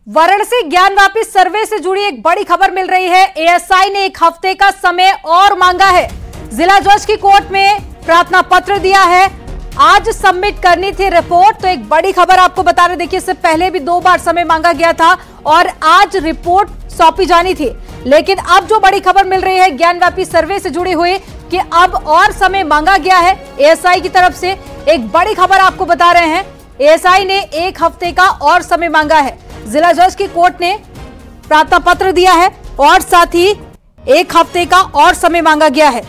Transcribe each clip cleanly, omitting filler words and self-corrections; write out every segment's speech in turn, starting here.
वाराणसी ज्ञानवापी सर्वे से जुड़ी एक बड़ी खबर मिल रही है। एएसआई ने एक हफ्ते का समय और मांगा है। जिला जज की कोर्ट में प्रार्थना पत्र दिया है। आज सबमिट करनी थी रिपोर्ट। तो एक बड़ी खबर आपको बता रहे, देखिए इससे पहले भी 2 बार समय मांगा गया था और आज रिपोर्ट सौंपी जानी थी। लेकिन अब जो बड़ी खबर मिल रही है ज्ञानवापी सर्वे से जुड़ी हुई कि अब और समय मांगा गया है एएसआई की तरफ से। एक बड़ी खबर आपको बता रहे हैं, एएसआई ने 1 हफ्ते का और समय मांगा है। जिला जज की कोर्ट ने प्रार्थना पत्र दिया है और साथ ही 1 हफ्ते का और समय मांगा गया है।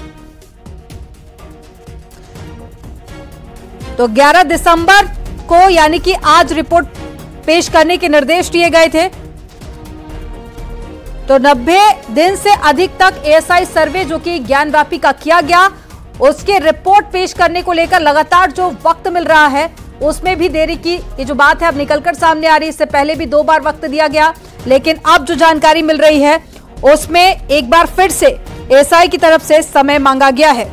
तो 11 दिसंबर को यानी कि आज रिपोर्ट पेश करने के निर्देश दिए गए थे। तो 90 दिन से अधिक तक एएसआई सर्वे जो कि ज्ञानवापी का किया गया, उसके रिपोर्ट पेश करने को लेकर लगातार जो वक्त मिल रहा है उसमें भी देरी की ये जो बात है अब निकलकर सामने आ रही है। इससे पहले भी 2 बार वक्त दिया गया, लेकिन अब जो जानकारी मिल रही है उसमें एक बार फिर से एएसआई की तरफ से समय मांगा गया है।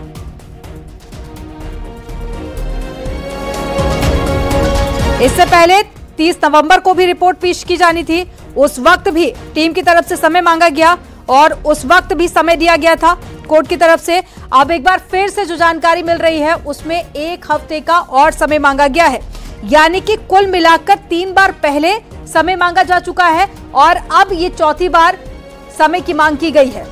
इससे पहले 30 नवंबर को भी रिपोर्ट पेश की जानी थी। उस वक्त भी टीम की तरफ से समय मांगा गया और उस वक्त भी समय दिया गया था कोर्ट की तरफ से। अब एक बार फिर से जो जानकारी मिल रही है उसमें 1 हफ्ते का और समय मांगा गया है। यानी कि कुल मिलाकर 3 बार पहले समय मांगा जा चुका है और अब ये 4थी बार समय की मांग की गई है।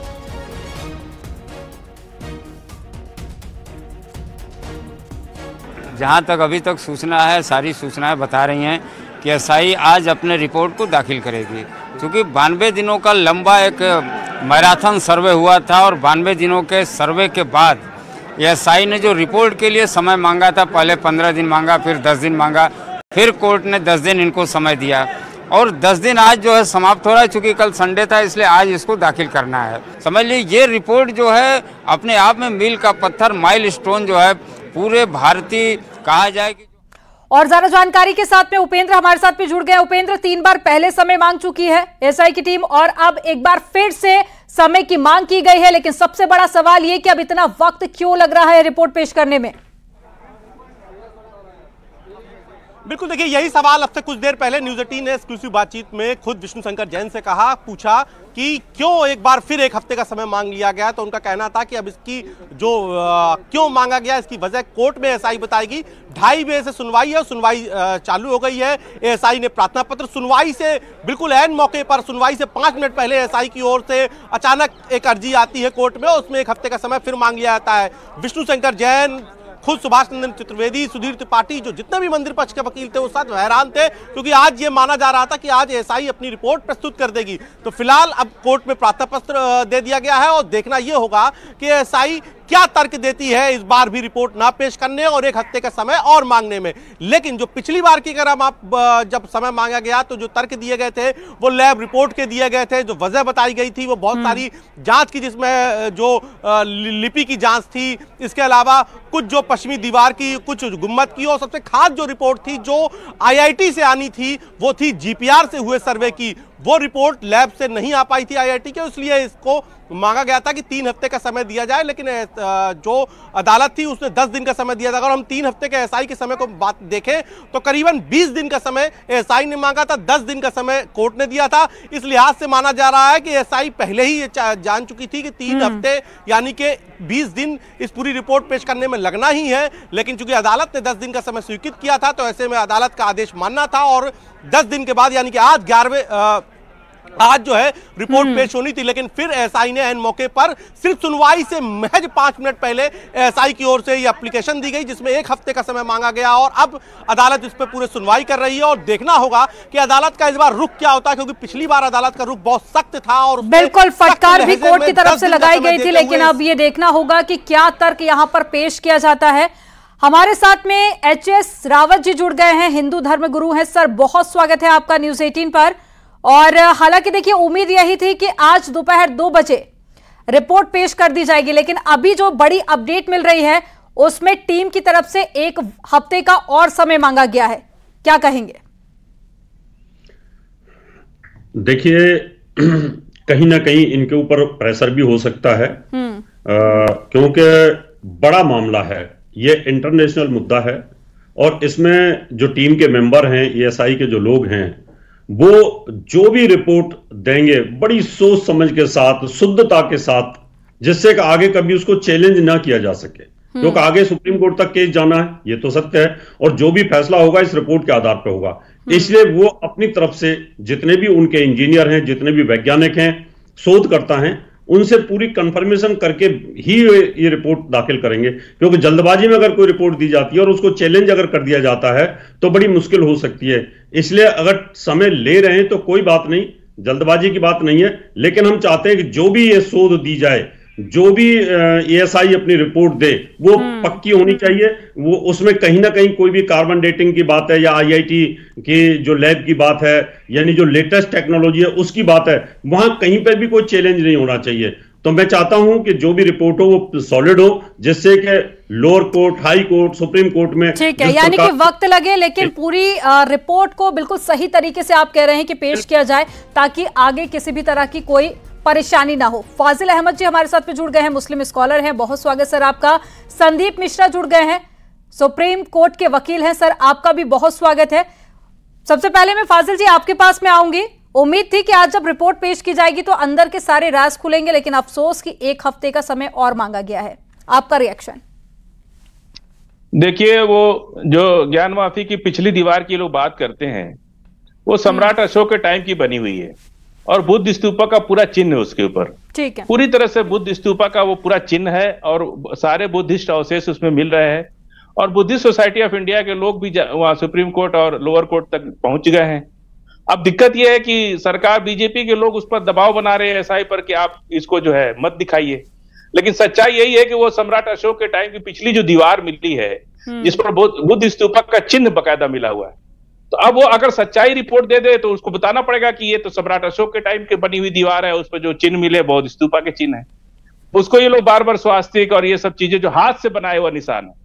जहां तक अभी तक सूचना है, सारी सूचनाएं बता रही हैं कि एएसआई आज अपने रिपोर्ट को दाखिल करेगी। क्योंकि 92 दिनों का लंबा एक मैराथन सर्वे हुआ था और 92 दिनों के सर्वे के बाद एएसआई ने जो रिपोर्ट के लिए समय मांगा था, पहले 15 दिन मांगा, फिर 10 दिन मांगा, फिर कोर्ट ने 10 दिन इनको समय दिया और 10 दिन आज जो है समाप्त हो रहा है। चूंकि कल संडे था इसलिए आज इसको दाखिल करना है। समझ लीजिए ये रिपोर्ट जो है अपने आप में मील का पत्थर, माइलस्टोन जो है पूरे भारतीय कहा जाए कि। और ज्यादा जानकारी के साथ में उपेंद्र हमारे साथ में जुड़ गए। उपेंद्र, 3 बार पहले समय मांग चुकी है एएसआई की टीम और अब एक बार फिर से समय की मांग की गई है, लेकिन सबसे बड़ा सवाल ये कि अब इतना वक्त क्यों लग रहा है रिपोर्ट पेश करने में? बिल्कुल, देखिए यही सवाल अब से कुछ देर पहले न्यूज़ 18 ने एक्सक्लूसिव बातचीत में खुद विष्णु शंकर जैन से पूछा कि क्यों एक बार फिर 1 हफ्ते का समय मांग लिया गया। तो उनका कहना था कि अब इसकी जो क्यों मांगा गया, इसकी वजह कोर्ट में एएसआई बताएगी। 2.5 बजे से सुनवाई है और सुनवाई चालू हो गई है। एएसआई ने प्रार्थना पत्र सुनवाई से बिल्कुल ऐन मौके पर, सुनवाई से 5 मिनट पहले एएसआई की ओर से अचानक एक अर्जी आती है कोर्ट में, उसमें 1 हफ्ते का समय फिर मांग लिया जाता है। विष्णु शंकर जैन, खुद सुभाष नंदन चतुर्वेदी, सुधीर त्रिपाठी, जो जितने भी मंदिर पक्ष के वकील थे वो साथ हैरान थे, क्योंकि आज ये माना जा रहा था कि आज एएसआई अपनी रिपोर्ट प्रस्तुत कर देगी। तो फिलहाल अब कोर्ट में प्रार्थना पत्र दे दिया गया है और देखना ये होगा कि एएसआई क्या तर्क देती है इस बार भी रिपोर्ट ना पेश करने और 1 हफ्ते का समय और मांगने में। लेकिन जो पिछली बार की अगर हम जब समय मांगा गया तो जो तर्क दिए गए थे वो लैब रिपोर्ट के दिए गए थे। जो वजह बताई गई थी वो बहुत सारी जांच की, जिसमें जो लिपि की जांच थी, इसके अलावा कुछ जो पश्चिमी दीवार की, कुछ गुम्मद की, और सबसे खास जो रिपोर्ट थी जो आईआईटी से आनी थी वो थी जीपीआर से हुए सर्वे की। वो रिपोर्ट लैब से नहीं आ पाई थी आईआईटी के, इसलिए इसको मांगा गया था कि 3 हफ्ते का समय दिया जाए। लेकिन जो अदालत थी उसने 10 दिन का समय दिया था। अगर हम 3 हफ्ते के एएसआई के समय को बात देखें तो करीबन 20 दिन का समय एएसआई ने मांगा था, 10 दिन का समय कोर्ट ने दिया था। इस लिहाज से माना जा रहा है कि एएसआई पहले ही ये जान चुकी थी कि 3 हफ्ते यानी कि 20 दिन इस पूरी रिपोर्ट पेश करने में लगना ही है। लेकिन चूंकि अदालत ने 10 दिन का समय स्वीकृत किया था तो ऐसे में अदालत का आदेश मानना था और 10 दिन के बाद यानी कि आज जो है रिपोर्ट पेश होनी थी। लेकिन फिर एएसआई ने एन मौके पर सिर्फ सुनवाई से महज 5 मिनट पहले एएसआई की ओर से ये एप्लीकेशन दी गई, जिसमें 1 हफ्ते का समय मांगा गया और अब अदालत इस पर पूरे सुनवाई कर रही है। और देखना होगा कि अदालत का इस बार रुख क्या होता है, क्योंकि पिछली बार अदालत का रुख बहुत सख्त था और बिल्कुल फटकार भी कोर्ट की तरफ से लगाई गई थी। लेकिन अब ये देखना होगा कि क्या तर्क यहाँ पर पेश किया जाता है। हमारे साथ में एचएस रावत जी जुड़ गए हैं, हिंदू धर्म गुरु हैं। सर, बहुत स्वागत है आपका न्यूज़ 18 पर। और हालांकि देखिए उम्मीद यही थी कि आज दोपहर 2 बजे रिपोर्ट पेश कर दी जाएगी, लेकिन अभी जो बड़ी अपडेट मिल रही है उसमें टीम की तरफ से 1 हफ्ते का और समय मांगा गया है। क्या कहेंगे? देखिए कहीं ना कहीं इनके ऊपर प्रेशर भी हो सकता है, क्योंकि बड़ा मामला है, ये इंटरनेशनल मुद्दा है और इसमें जो टीम के मेंबर हैं, एएसआई के जो लोग हैं, वो जो भी रिपोर्ट देंगे बड़ी सोच समझ के साथ, शुद्धता के साथ, जिससे कि आगे कभी उसको चैलेंज ना किया जा सके, क्योंकि आगे सुप्रीम कोर्ट तक केस जाना है, ये तो सत्य है, और जो भी फैसला होगा इस रिपोर्ट के आधार पर होगा। इसलिए वो अपनी तरफ से जितने भी उनके इंजीनियर हैं, जितने भी वैज्ञानिक हैं, शोधकर्ता हैं, उनसे पूरी कंफर्मेशन करके ही ये रिपोर्ट दाखिल करेंगे, क्योंकि जल्दबाजी में अगर कोई रिपोर्ट दी जाती है और उसको चैलेंज अगर कर दिया जाता है तो बड़ी मुश्किल हो सकती है। इसलिए अगर समय ले रहे हैं तो कोई बात नहीं, जल्दबाजी की बात नहीं है, लेकिन हम चाहते हैं कि जो भी ये शोध दी जाए, जो भी एएसआई अपनी रिपोर्ट दे, वो पक्की होनी चाहिए। वो उसमें कहीं ना कहीं कोई भी कार्बन डेटिंग की बात है या आईआईटी की जो लैब की बात है, यानी जो लेटेस्ट टेक्नोलॉजी है उसकी बात है, वहां कहीं पर भी कोई चैलेंज नहीं होना चाहिए। तो मैं चाहता हूं कि जो भी रिपोर्ट हो वो सॉलिड हो, जिससे कि lower court, high court, supreme court में, ठीक है, यानी कि वक्त लगे लेकिन पूरी रिपोर्ट को बिल्कुल सही तरीके से आप कह रहे हैं कि पेश किया जाए, ताकि आगे किसी भी तरह की कोई परेशानी ना हो। फाजिल अहमद जी हमारे साथ में जुड़ गए हैं, मुस्लिम स्कॉलर हैं, बहुत स्वागत सर आपका। संदीप मिश्रा जुड़ गए हैं, सुप्रीम कोर्ट के वकील हैं, सर आपका भी बहुत स्वागत है। सबसे पहले मैं फाजिल जी आपके पास में आऊंगी। उम्मीद थी कि आज जब रिपोर्ट पेश की जाएगी तो अंदर के सारे राज खुलेंगे, लेकिन अफसोस कि 1 हफ्ते का समय और मांगा गया है, आपका रिएक्शन? देखिए, वो जो ज्ञान माफी की पिछली दीवार की लोग बात करते हैं, वो सम्राट अशोक के टाइम की बनी हुई है और बुद्ध स्तूपा का पूरा चिन्ह है उसके ऊपर। ठीक है, पूरी तरह से बुद्ध स्तूपा का वो पूरा चिन्ह है और सारे बुद्धिस्ट अवशेष उसमें मिल रहे हैं, और बुद्धिस्ट सोसाइटी ऑफ इंडिया के लोग भी वहां सुप्रीम कोर्ट और लोअर कोर्ट तक पहुंच गए हैं। अब दिक्कत यह है कि सरकार, बीजेपी के लोग उस पर दबाव बना रहे हैं एसआई पर कि आप इसको जो है मत दिखाइए, लेकिन सच्चाई यही है कि वो सम्राट अशोक के टाइम की पिछली जो दीवार मिली है, जिस पर बुद्ध स्तूपा का चिन्ह बकायदा मिला हुआ है, तो अब वो अगर सच्चाई रिपोर्ट दे दे तो उसको बताना पड़ेगा कि ये तो सम्राट अशोक के टाइम की बनी हुई दीवार है, उस पर जो चिन्ह मिले बौद्ध स्तूपा के चिन्ह है। उसको ये लोग बार बार स्वास्तिक और ये सब चीजें जो हाथ से बनाए हुआ निशान है,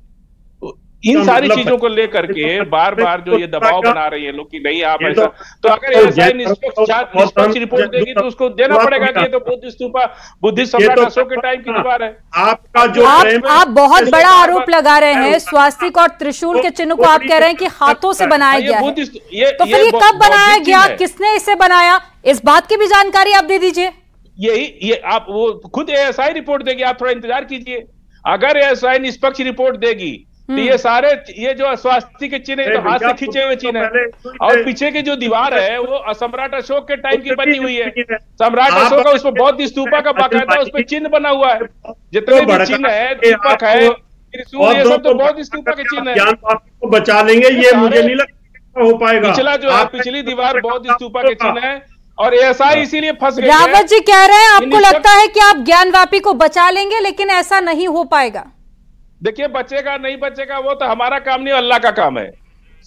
इन सारी चीजों को लेकर के बार बार जो ये दबाव बना रही है लोग कि नहीं आप ऐसा, तो अगर एएसआई निष्पक्ष रिपोर्ट देगी तो उसको देना पड़ेगा कि ये तो बुद्ध स्तूपा बुद्धिस्ट सम्राट अशोक के टाइम की दीवार है। आपका जो आप बहुत बड़ा आरोप लगा रहे हैं, स्वास्तिक और त्रिशूल के चिन्ह को आप कह रहे हैं कि हाथों से बनाया गया है, तो फिर ये कब बनाया गया, किसने इसे बनाया, इस बात की भी जानकारी आप दे दीजिए। ये आप वो खुद एएसआई रिपोर्ट देगी, आप थोड़ा इंतजार कीजिए। अगर एएसआई निष्पक्ष रिपोर्ट देगी तो ये सारे ये जो स्वास्थ्य के चिन्ह तो हाथ से खींचे हुए चिन्ह है, और पीछे की जो दीवार है वो सम्राट अशोक के टाइम की बनी हुई है। सम्राट अशोक का उसमें बौद्ध स्तूपा का बाकायदा उस पर चिन्ह बना हुआ है, जितने भी चिन्ह है, दीपक है, त्रिशूल, ये सब तो बौद्ध स्तूपा के चिन्ह है। बचा लेंगे, ये मुझे नहीं लगता हो पाएगा। पिछला जो है, पिछली दीवार बौद्ध स्तूपा के चिन्ह है, और एएसआई इसीलिए फंस गए। रावत जी कह रहे हैं आपको लगता है कि आप ज्ञानवापी को बचा लेंगे, लेकिन ऐसा नहीं हो पाएगा। देखिए, बचेगा नहीं बचेगा वो तो हमारा काम नहीं, अल्लाह का काम है।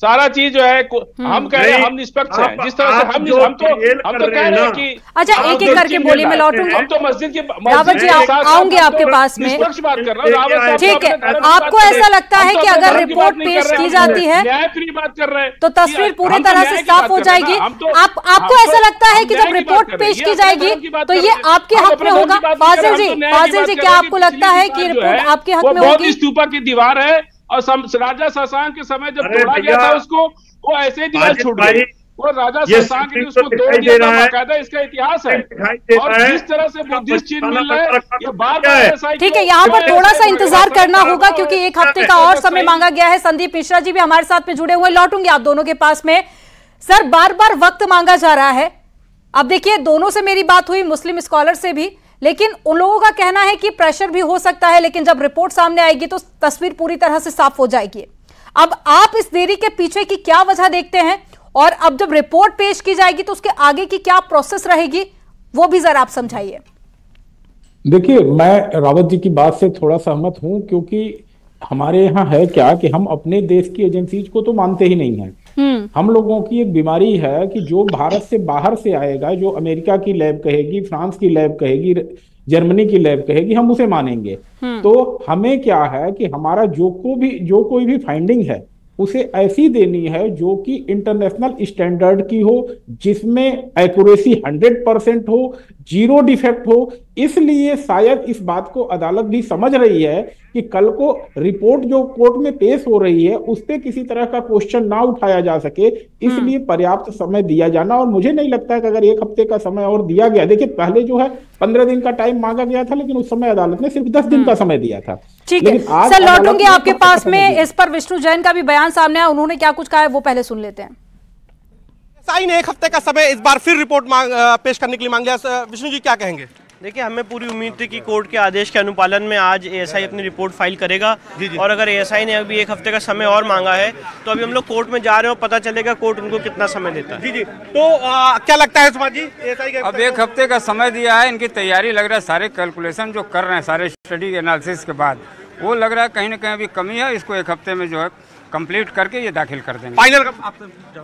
सारा चीज जो है हम कह रहे हैं, हम निष्पक्ष हैं, जिस तरह से हम तो कह रहे हैं कि अच्छा एक एक करके बोलिए, मैं लौटूंगी। हम तो मस्जिद के रावत जी आऊंगे आपके पास में, निष्पक्ष बात कर रहा हूँ रावत साहब। ठीक है, आपको ऐसा लगता है कि अगर रिपोर्ट पेश की जाती है न्यायप्रिय बात कर रहे हैं तो तस्वीर पूरी तरह से साफ हो जाएगी। आपको ऐसा लगता है कि जब रिपोर्ट पेश की जाएगी तो ये आपके हक में होगा? फाजिल जी क्या आपको लगता है कि रिपोर्ट आपके हक में होगी? स्तूपा की दीवार है और राजा शशांक के समय जब तोड़ा गया था उसको, वो ऐसे ही दीवार छूट गई, वो राजा शशांक ने उसको तोड़ दिया था, बाकायदा इसका इतिहास है। और जिस तरह से बुद्धिस्ट चिन्ह मिल रहा है, ये बार-बार ऐसा। ठीक है, यहाँ पर थोड़ा सा इंतजार करना होगा क्योंकि 1 हफ्ते का और समय मांगा गया है। संदीप मिश्रा जी भी हमारे साथ में जुड़े हुए, लौटूंगी आप दोनों के पास में। सर, बार बार वक्त मांगा जा रहा है। अब देखिए, दोनों से मेरी बात हुई, मुस्लिम स्कॉलर से भी, लेकिन उन लोगों का कहना है कि प्रेशर भी हो सकता है, लेकिन जब रिपोर्ट सामने आएगी तो तस्वीर पूरी तरह से साफ हो जाएगी। अब आप इस देरी के पीछे की क्या वजह देखते हैं, और अब जब रिपोर्ट पेश की जाएगी तो उसके आगे की क्या प्रोसेस रहेगी, वो भी जरा आप समझाइए। देखिए, मैं रावत जी की बात से थोड़ा सहमत हूं, क्योंकि हमारे यहाँ है क्या कि हम अपने देश की एजेंसीज को तो मानते ही नहीं हैं। हम लोगों की एक बीमारी है कि जो भारत से बाहर से आएगा, जो अमेरिका की लैब कहेगी, फ्रांस की लैब कहेगी, जर्मनी की लैब कहेगी, हम उसे मानेंगे। तो हमें क्या है कि हमारा जो कोई भी फाइंडिंग है उसे ऐसी देनी है जो कि इंटरनेशनल स्टैंडर्ड की हो, जिसमें एक्यूरेसी 100% हो, जीरो डिफेक्ट हो। इसलिए शायद इस बात को अदालत भी समझ रही है कि कल को रिपोर्ट जो कोर्ट में पेश हो रही है उस पर किसी तरह का क्वेश्चन ना उठाया जा सके, इसलिए पर्याप्त समय दिया जाना। और मुझे नहीं लगता है कि अगर 1 हफ्ते का समय और दिया गया, देखिए पहले जो है 15 दिन का टाइम मांगा गया था, लेकिन उस समय अदालत ने सिर्फ 10 दिन का समय दिया था। ठीक है सर, लौटूंगी आपके पास में। इस पर विष्णु जैन का भी बयान सामने आया, उन्होंने क्या कुछ कहा है वो पहले सुन लेते हैं। एएसआई ने 1 हफ्ते का समय इस बार फिर रिपोर्ट पेश करने के लिए मांग लिया। विष्णु जी क्या कहेंगे? देखिए, हमें पूरी उम्मीद थी कि कोर्ट के आदेश के अनुपालन में आज एएसआई अपनी रिपोर्ट फाइल करेगा। और अगर एएसआई ने अभी 1 हफ्ते का समय और मांगा है तो अभी हम लोग कोर्ट में जा रहे हैं और पता चलेगा कोर्ट उनको कितना समय देता है। जी तो क्या लगता है सुभाष जी, एएसआई अब 1 हफ्ते का समय दिया है, इनकी तैयारी लग रहा है, सारे कैलकुलेशन जो कर रहे हैं, सारे स्टडी एनालिसिस के बाद वो लग रहा है कहीं ना कहीं अभी कमी है। इसको 1 हफ्ते में जो है कंप्लीट करके ये दाखिल कर देंगे। फाइनल आप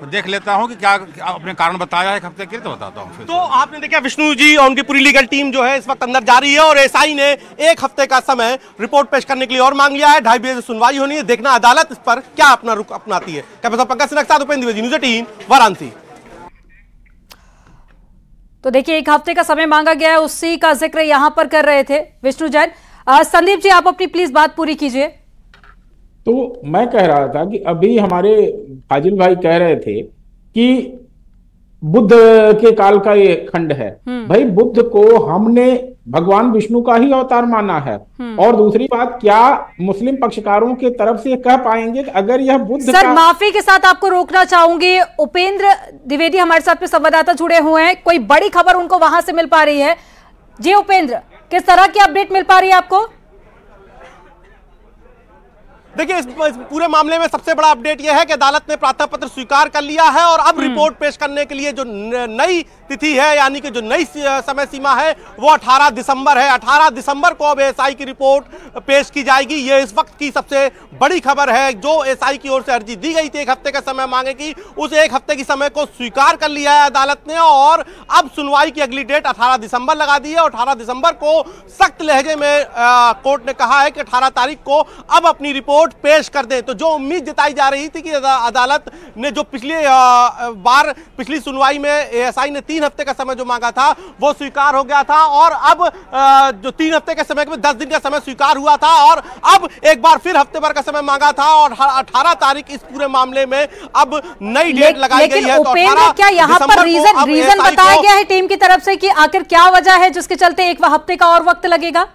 देख लेता हूँ कि क्या अपने कारण बताया है 1 हफ्ते के लिए, तो बताता हूँ। तो आपने देखा विष्णु जी और उनकी पूरी लीगल टीम जो है इस वक्त अंदर जा रही है और एएसआई ने 1 हफ्ते का समय रिपोर्ट पेश करने के लिए और मांग लिया है। 2.5 बजे से सुनवाई होनी है, देखना अदालत इस पर क्या अपना रुख अपनाती है। कैमरा पंकज सिन्हा के साथ उपेंद्र द्विवेदी, न्यूज़ 18 वाराणसी। तो देखिए 1 हफ्ते का समय मांगा गया है, उसी का जिक्र यहां पर कर रहे थे विष्णु जैन। संदीप जी, आप अपनी प्लीज बात पूरी कीजिए। तो मैं कह रहा था कि अभी हमारे फाजिल भाई कह रहे थे कि बुद्ध के काल का ये खंड है। भाई, बुद्ध को हमने भगवान विष्णु का ही अवतार माना है। और दूसरी बात, क्या मुस्लिम पक्षकारों के तरफ से कह पाएंगे कि अगर यह बुद्ध सर माफी के साथ आपको रोकना चाहूंगी, उपेंद्र द्विवेदी हमारे साथ में संवाददाता जुड़े हुए हैं, कोई बड़ी खबर उनको वहां से मिल पा रही है? जी उपेंद्र, किस तरह की अपडेट मिल पा रही है आपको? देखिए, इस पूरे मामले में सबसे बड़ा अपडेट यह है कि अदालत ने प्रार्थना पत्र स्वीकार कर लिया है और अब रिपोर्ट पेश करने के लिए जो नई तिथि है, यानी कि जो नई समय सीमा है वो 18 दिसंबर है। 18 दिसंबर को अब एएसआई की रिपोर्ट पेश की जाएगी। ये इस वक्त की सबसे बड़ी खबर है। जो एएसआई की ओर से अर्जी दी गई थी 1 हफ्ते का समय मांगे की, उस 1 हफ्ते की समय को स्वीकार कर लिया है अदालत ने और अब सुनवाई की अगली डेट 18 दिसंबर लगा दी है। और 18 दिसंबर को सख्त लहजे में कोर्ट ने कहा है कि 18 तारीख को अब अपनी रिपोर्ट पेश कर दें। तो जो उम्मीद जताई जा रही थी कि अदालत ने जो पिछली सुनवाई में एएसआई ने 3 हफ्ते का समय जो मांगा था वो स्वीकार हो गया था और अब जो 3 हफ्ते के समय में 10 दिन का समय स्वीकार हुआ था और अब एक बार फिर हफ्ते भर का समय मांगा था और 18 तारीख इस पूरे मामले में अब नई डेट लगाई गई है। तो 18 क्या यहाँ पर रीजन बताया गया है टीम की तरफ से कि आखिर क्या वजह है जिसके चलते 1 हफ्ते का और वक्त लगेगा?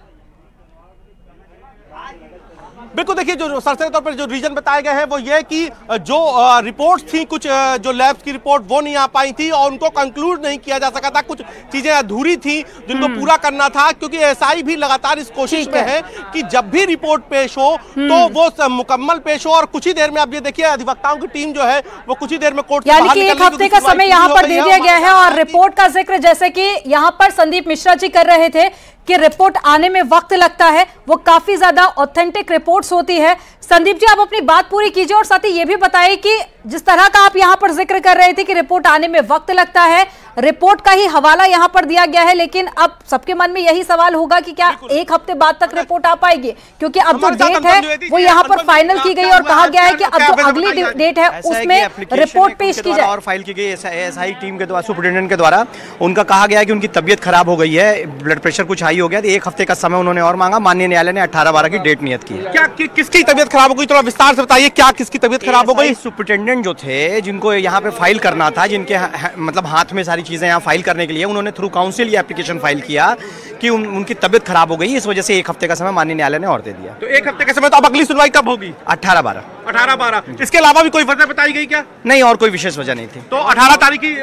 बिल्कुल, देखिए जो सरसरी तौर पर जो रीजन बताए गए हैं वो ये कि जो रिपोर्ट्स थी, कुछ जो लैब्स की रिपोर्ट वो नहीं आ पाई थी और उनको कंक्लूड नहीं किया जा सका था। कुछ चीजें अधूरी थी जिनको पूरा करना था, क्योंकि एएसआई भी लगातार इस कोशिश में है कि जब भी रिपोर्ट पेश हो तो वो मुकम्मल पेश हो। और कुछ ही देर में अब ये देखिए अधिवक्ताओं की टीम जो है वो कुछ ही देर में कोर्ट से बाहर निकलने की 1 हफ्ते का समय यहाँ पर दे दिया गया है। और रिपोर्ट का जिक्र जैसे कि यहाँ पर संदीप मिश्रा जी कर रहे थे कि रिपोर्ट आने में वक्त लगता है, वो काफी ज्यादा ऑथेंटिक रिपोर्ट्स होती है। संदीप जी, आप अपनी बात पूरी कीजिए और साथ ही ये भी बताइए कि जिस तरह का आप यहाँ पर जिक्र कर रहे थे कि रिपोर्ट आने में वक्त लगता है, रिपोर्ट का ही हवाला यहाँ पर दिया गया है, लेकिन अब सबके मन में यही सवाल होगा कि क्या 1 हफ्ते बाद तक रिपोर्ट आ पाएगी? क्योंकि अब जो डेट है वो यहाँ पर फाइनल की गई और कहा गया है कि अब जो अगली डेट है उसमें रिपोर्ट पेश की जाए। और फाइल की गई एएसआई टीम के द्वारा, सुपरिटेंडेंट के द्वारा। उनका कहा गया है कि उनकी तबियत खराब हो गई है, ब्लड प्रेशर कुछ हाई हो गया, तो 1 हफ्ते का समय उन्होंने और मांगा। माननीय न्यायालय ने 18/12 की डेट नियत की है। क्या किसकी तबियत खराब हो गई, थोड़ा विस्तार से बताइए, क्या किसकी तबियत खराब हो गई? सुपरिटेंडेंट जो थे, जिनको यहाँ पे फाइल करना था, जिनके मतलब हाथ में सारी चीजें यहाँ फाइल करने के लिए, उन्होंने थ्रू काउंसिल ये एप्लीकेशन फाइल किया कि उनकी तबियत खराब हो गई, इस वजह से 1 हफ्ते का समय माननीय न्यायालय ने और दे दिया। तो 1 हफ्ते का समय, तो अब अगली सुनवाई कब होगी? 18/12। इसके अलावा भी कोई वजह बताई गई क्या? नहीं, और कोई विशेष वजह नहीं थी। तो 18 तारीख की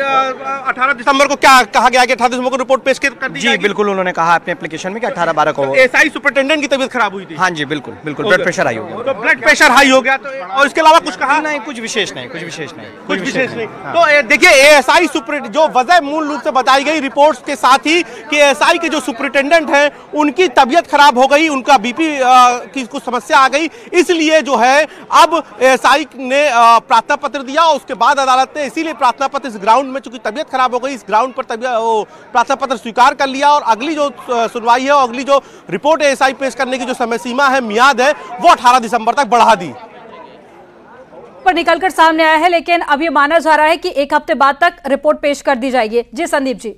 18 दिसंबर को क्या कहा गया कि 18 दिसंबर को रिपोर्ट पेश कर दी जी बिल्कुल, उन्होंने कहा अपने एप्लीकेशन में कि 18/12 को। एएसआई सुपरिटेंडेंट की तबियत खराब हुई थी? हाँ जी, बिल्कुल बिल्कुल, ब्लड प्रेशर हाई हो गया। तो ब्लड प्रेशर हाई हो गया, तो और इसके अलावा कुछ कहा? नहीं, कुछ विशेष नहीं। तो देखिए, एएसआई जो वजह मूल रूप से बताई गई रिपोर्ट्स के साथ ही कि एएसआई के जो सुपरिटेंडेंट हैं उनकी तबियत खराब हो गई, उनका बीपी की कुछ समस्या आ गई, इसलिए जो है अब एएसआई ने प्रार्थना पत्र दिया। उसके बाद अदालत ने इसीलिए प्रार्थना पत्र, इस ग्राउंड में चूंकि तबियत खराब हो गई, इस ग्राउंड पर प्रार्थना पत्र स्वीकार कर लिया और अगली जो सुनवाई है और अगली जो रिपोर्ट एएसआई पेश करने की जो समय सीमा है, मियाद है, वो 18 दिसंबर तक बढ़ा दी। पर निकलकर सामने आया है, लेकिन अब ये माना जा रहा है कि 1 हफ्ते बाद तक रिपोर्ट पेश कर दी जाएगी। जी संदीप जी,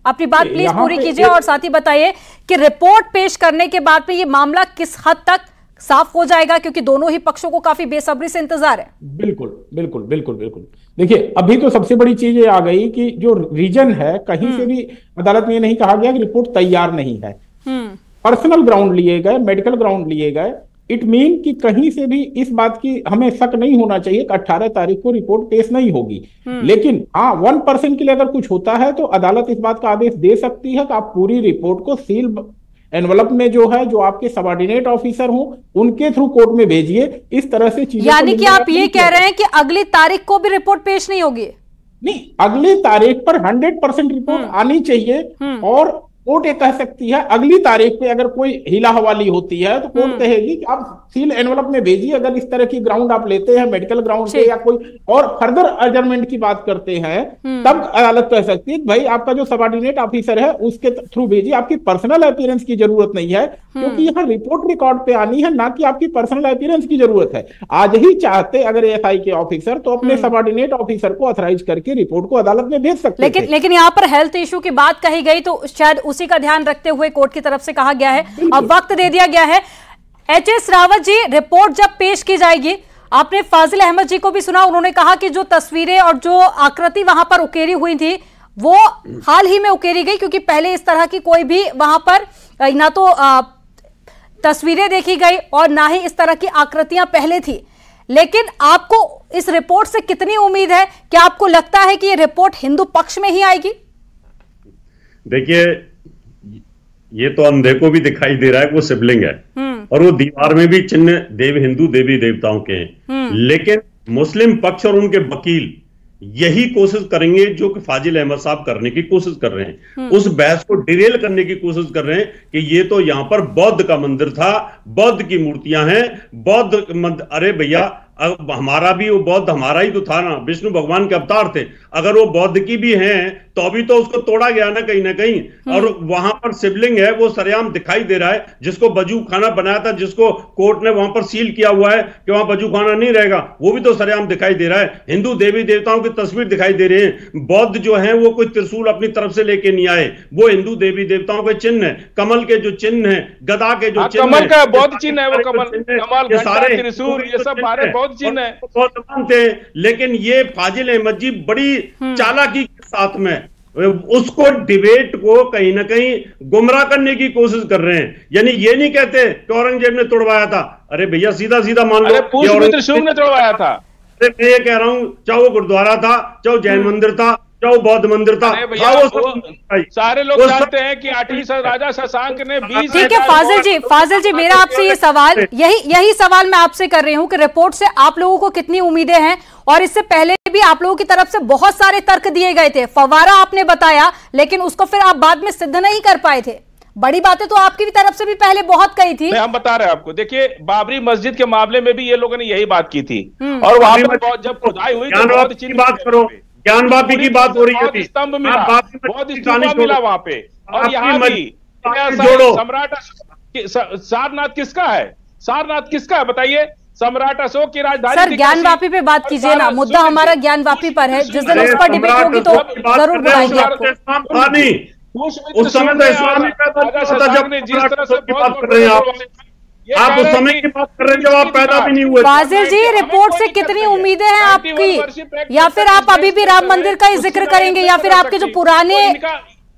अपनी बात प्लीज पूरी कीजिए और साथ ही बताइए कि रिपोर्ट पेश करने के बाद में ये मामला किस हद तक साफ हो जाएगा, क्योंकि दोनों ही पक्षों को काफी बेसब्री से इंतजार है। बिल्कुल बिल्कुल बिल्कुल बिल्कुल। देखिए, अभी तो सबसे बड़ी चीज ये आ गई कि जो रीजन है, कहीं से भी अदालत में ये नहीं कहा गया कि रिपोर्ट तैयार नहीं है। पर्सनल ग्राउंड लिए गए, मेडिकल ग्राउंड लिए गए। इट मीन कि कहीं से भी इस बात की हमें शक नहीं होना चाहिए कि 18 तारीख को रिपोर्ट पेश नहीं होगी। लेकिन हाँ, 1% के लिए अगर कुछ होता है तो अदालत इस बात का आदेश दे सकती है कि आप पूरी रिपोर्ट को सील एनवलप में जो है, जो आपके सबऑर्डिनेट ऑफिसर हो, उनके थ्रू कोर्ट में भेजिए। इस तरह से चीजें, यानी कि आप ये कह रहे हैं कि अगली तारीख को भी रिपोर्ट पेश नहीं होगी? नहीं, अगली तारीख पर 100% रिपोर्ट आनी चाहिए। और कोर्ट ये कह सकती है अगली तारीख पे अगर कोई हिला हवाली होती है तो कोर्ट कहेगी कि आप सील एनवलप में भेजिए। अगर इस तरह की ग्राउंड आप लेते हैं मेडिकल ग्राउंड पे या कोई और फर्दर एडजर्नमेंट की बात करते हैं, तब अदालत कह सकती है भाई आपका जो सबऑर्डिनेट ऑफिसर है उसके थ्रू भेजिए, आपकी पर्सनल अपीयरेंस की जरूरत नहीं है, क्योंकि यहाँ रिपोर्ट रिकॉर्ड पे आनी है, ना कि आपकी पर्सनल अपीयरेंस की जरूरत है। आज ही चाहते अगर एएसआई के ऑफिसर तो अपने सबऑर्डिनेट ऑफिसर को ऑथराइज करके रिपोर्ट को अदालत में भेज सकते हैं। लेकिन यहाँ पर हेल्थ इशू की बात कही गई तो शायद उसी का ध्यान रखते हुए कोर्ट की तरफ से कहा गया है, अब वक्त दे दिया गया है। एचएस रावत जी, रिपोर्ट जब पेश की जाएगी, आपने फाजिल अहमद जी को भी सुना, उन्होंने कहा कि जो तस्वीरें और जो आकृति वहां पर उकेरी हुई थी वो हाल ही में उकेरी गई, क्योंकि पहले इस तरह की कोई भी वहां पर ना तो तस्वीरें देखी गई और ना ही इस तरह की आकृतियां पहले थी। लेकिन आपको इस रिपोर्ट से कितनी उम्मीद है? क्या आपको लगता है कि ये रिपोर्ट हिंदू पक्ष में ही आएगी? देखिए, ये तो अंधे को भी दिखाई दे रहा है कि वो शिवलिंग है और वो दीवार में भी चिन्ह हिंदू देवी देवताओं के हैं। लेकिन मुस्लिम पक्ष और उनके वकील यही कोशिश करेंगे जो कि फाजिल अहमद साहब करने की कोशिश कर रहे हैं। उस बहस को डिरेल करने की कोशिश कर रहे हैं कि ये तो यहां पर बौद्ध का मंदिर था, बौद्ध की मूर्तियां हैं, बौद्ध अरे भैया, अब हमारा भी वो बौद्ध हमारा ही तो था ना, विष्णु भगवान के अवतार थे। अगर वो बौद्ध की भी हैं तो अभी तो उसको तोड़ा गया ना कहीं। और वहां पर शिवलिंग है, वो सरेआम दिखाई दे रहा है, जिसको बजू खाना बनाया था, जिसको कोर्ट ने वहां पर सील किया हुआ है कि वहां बजू खाना नहीं रहेगा, वो भी तो सरेआम दिखाई दे रहा है। हिंदू देवी देवताओं की तस्वीर दिखाई दे रही है। बौद्ध जो है वो कोई त्रिशूल अपनी तरफ से लेके नहीं आए, वो हिंदू देवी देवताओं के चिन्ह है, कमल के जो चिन्ह है, गदा के जो चिन्ह कमल का बौद्ध चिन्ह है, वो कमल सारे त्रिशूल ये सब हमारे बौद्ध चिन्ह है, बहुत मानते हैं। लेकिन ये फाजिल अहमद जी बड़ी चालाकी के साथ में उसको डिबेट को कहीं ना कहीं गुमराह करने की कोशिश कर रहे हैं। यानी ये नहीं कहते कि औरंगजेब ने तोड़वाया था। अरे भैया, सीधा सीधा मान लो त्रिशूल ने तोड़वाया था। अरे मैं ये कह रहा हूं, चाहे वो गुरुद्वारा था, चाहे जैन मंदिर था, चाहे बौद्ध मंदिर था, सारे लोग जानते हैं कि 8वीं राजा शशांक ने 20। ठीक है फाजिल जी, मेरा आपसे ये सवाल, यही सवाल मैं आपसे कर रही हूँ कि रिपोर्ट से आप लोगों को कितनी उम्मीदें हैं? और इससे पहले भी आप लोगों की तरफ से बहुत सारे तर्क दिए गए थे, फवारा आपने बताया, लेकिन उसको फिर आप बाद में सिद्ध नहीं कर पाए थे। बड़ी बातें तो आपकी भी तरफ से भी पहले बहुत कही थी। हम बता रहे हैं आपको, देखिए बाबरी मस्जिद के मामले में भी ये लोगों ने यही बात की थी, और वहां पर जब खुदाई हुई तो बात करो, ज्ञान वापी की बात हो रही थी, स्तंभ मिला, बहुत स्तंभ मिला वहां पे। और यहाँ भी सम्राट सारनाथ किसका है? सारनाथ किसका है बताइए? सम्राट अशोक की राजधानी। सर, ज्ञान वापी पे बात कीजिए ना, मुद्दा हमारा ज्ञान वापी पर है। जिस दिन उस पर डिबेट होगी तो जरूर बुलाएंगे आपको। उस समय तो इस्लामी जिस तरह से बात कर रहे हैं आप उस समय की बात कर रहे हैं जब आप पैदा भी नहीं हुए। फाजिल जी, रिपोर्ट से कितनी उम्मीदें हैं आपकी? या फिर आप अभी भी राम मंदिर का ही जिक्र करेंगे, या फिर आपके जो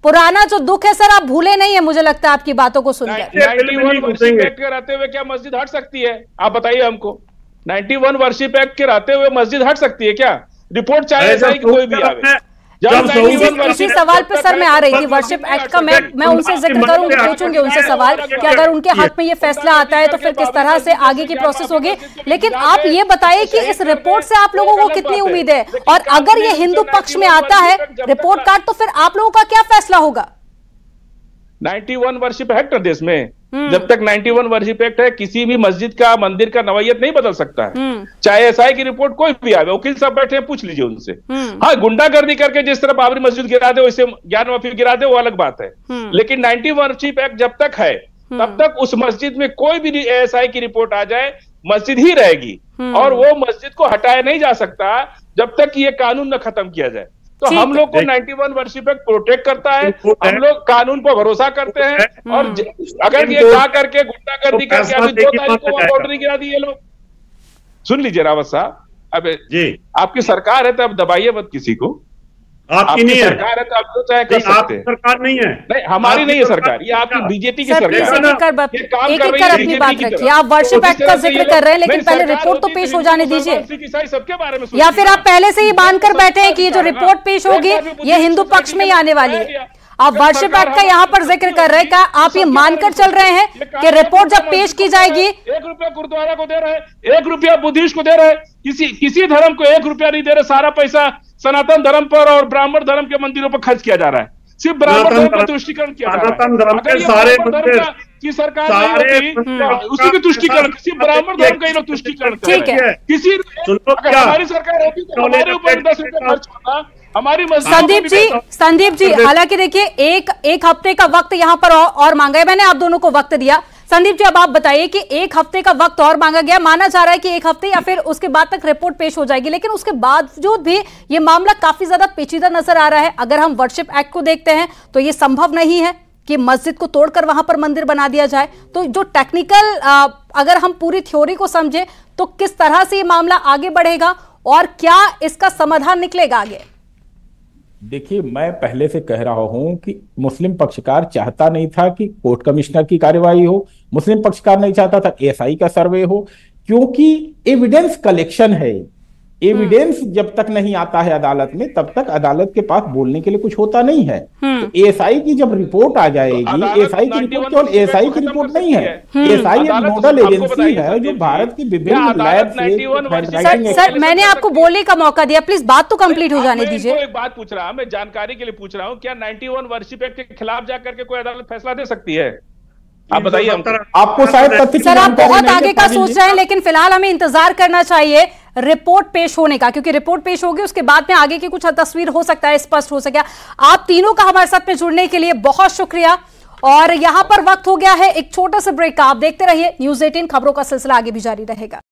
पुराना जो दुख है सर, आप भूले नहीं है मुझे लगता है आपकी बातों को सुनकर। 91 वर्षिप एक्ट के रहते हुए क्या मस्जिद हट सकती है? आप बताइए हमको। 91 वर्षिप एक्ट के रहते हुए मस्जिद हट सकती है क्या? रिपोर्ट चाहे ऐसा ही कोई भी आवे। इसी सवाल पे सर मैं आ रही थी, वर्शिप एक्ट का मैं उनसे जिक्र करूंगी, पूछूंगी उनसे सवाल कि अगर उनके हक में ये फैसला आता है तो फिर किस तरह से आगे की प्रोसेस होगी। लेकिन आप ये बताइए कि इस रिपोर्ट से आप लोगों को कितनी उम्मीद है, और अगर ये हिंदू पक्ष में आता है रिपोर्ट कार्ड तो फिर आप लोगों का क्या फैसला होगा? 91 वर्शिप एक्ट है देश में, जब तक 91 वर्शिप एक्ट है किसी भी मस्जिद का मंदिर का नवैयत नहीं बदल सकता है, चाहे एसआई की रिपोर्ट कोई भी आवे। वकील साहब बैठे हैं, पूछ लीजिए उनसे। हाँ, गुंडागर्दी करके जिस तरह बाबरी मस्जिद गिरा दे वैसे ज्ञान वापी गिरा दे, वो अलग बात है। लेकिन 91 वर्शिप एक्ट जब तक है तब तक उस मस्जिद में कोई भी एएसआई की रिपोर्ट आ जाए, मस्जिद ही रहेगी, और वो मस्जिद को हटाया नहीं जा सकता जब तक ये कानून न खत्म किया जाए। तो हम लोग को 91 वर्षिप एक्ट प्रोटेक्ट करता है, हम लोग कानून पर भरोसा करते हैं। और अगर ये जा करके गुंडागर्दी करके अभी 2 तारीख को ऑर्डर गिरा दी ये लोग। सुन लीजिए रावत साहब, अब आपकी सरकार है तो अब दबाइए मत किसी को। आपकी नहीं है सरकार है तो आप तो चाहे कर सकते हैं। सरकार नहीं है, नहीं हमारी नहीं है सरकार, ये आपकी बीजेपी की सरकार है। अपनी बात रखिए, आप वर्शिप एक्ट का जिक्र कर रहे हैं, लेकिन पहले रिपोर्ट तो पेश हो जाने दीजिए। सबके बारे में या फिर आप पहले से ही बांध कर बैठे हैं कि ये जो रिपोर्ट पेश होगी ये हिंदू पक्ष में ही आने वाली है। आप वर्शिप एक्ट का यहाँ पर जिक्र कर रहे हैं, क्या आप ये मानकर चल रहे हैं कि रिपोर्ट जब पेश की जाएगी 1 रुपया गुरुद्वारा को दे रहे हैं, 1 रुपया बुद्धिस्ट को दे रहे हैं, किसी धर्म को 1 रुपया नहीं दे रहे, सारा पैसा सनातन धर्म पर और ब्राह्मण धर्म के मंदिरों पर खर्च किया जा रहा है, सिर्फ ब्राह्मण धर्म का तुष्टिकरण किया जा रहा है। अगर सारे की सरकार नहीं होती उसी की तुष्टिकरण, सिर्फ ब्राह्मण धर्म का ही लोग तुष्टिकरण ठीक है। किसी अगर हमारी सरकार होती तो हमारे ऊपर 10 रुपये खर्च होता हमारी। संदीप जी हालांकि देखिए एक हफ्ते का वक्त यहाँ पर और मांगा है, मैंने आप दोनों को वक्त दिया। संदीप जी अब आप बताइए कि 1 हफ्ते का वक्त और मांगा गया, माना जा रहा है कि 1 हफ्ते या फिर उसके बाद तक रिपोर्ट पेश हो जाएगी, लेकिन उसके बावजूद भी ये मामला काफी ज्यादा पेचीदा नजर आ रहा है। अगर हम वर्शिप एक्ट को देखते हैं तो ये संभव नहीं है कि मस्जिद को तोड़कर वहां पर मंदिर बना दिया जाए। तो जो टेक्निकल अगर हम पूरी थ्योरी को समझे तो किस तरह से ये मामला आगे बढ़ेगा और क्या इसका समाधान निकलेगा आगे? देखिए, मैं पहले से कह रहा हूं कि मुस्लिम पक्षकार चाहता नहीं था कि कोर्ट कमिश्नर की कार्यवाही हो, मुस्लिम पक्षकार नहीं चाहता था एएसआई का सर्वे हो, क्योंकि एविडेंस कलेक्शन है। एविडेंस जब तक नहीं आता है अदालत में तब तक अदालत के पास बोलने के लिए कुछ होता नहीं है। तो एएसआई की जब रिपोर्ट आ जाएगी, एएसआई की रिपोर्ट केवल एएसआई की रिपोर्ट नहीं है, एएसआई एक नोडल एजेंसी है जो भारत की विभिन्न लैब से। सर मैंने आपको बोलने का मौका दिया, प्लीज बात तो कंप्लीट हो जाने दीजिए। एक बात पूछ रहा हूं, मैं जानकारी के लिए पूछ रहा हूं, क्या 91 वर्शिप एक्ट के खिलाफ जाकर के कोई अदालत फैसला दे सकती है? आप बताइए आपको शायद तथ्य। सर आप बहुत आगे का सोच रहे हैं, लेकिन फिलहाल हमें इंतजार करना चाहिए रिपोर्ट पेश होने का, क्योंकि रिपोर्ट पेश होगी उसके बाद में आगे की कुछ तस्वीर हो सकता है, स्पष्ट हो सके। आप तीनों का हमारे साथ में जुड़ने के लिए बहुत शुक्रिया। और यहां पर वक्त हो गया है एक छोटा सा ब्रेक का। आप देखते रहिए न्यूज़ 18, खबरों का सिलसिला आगे भी जारी रहेगा।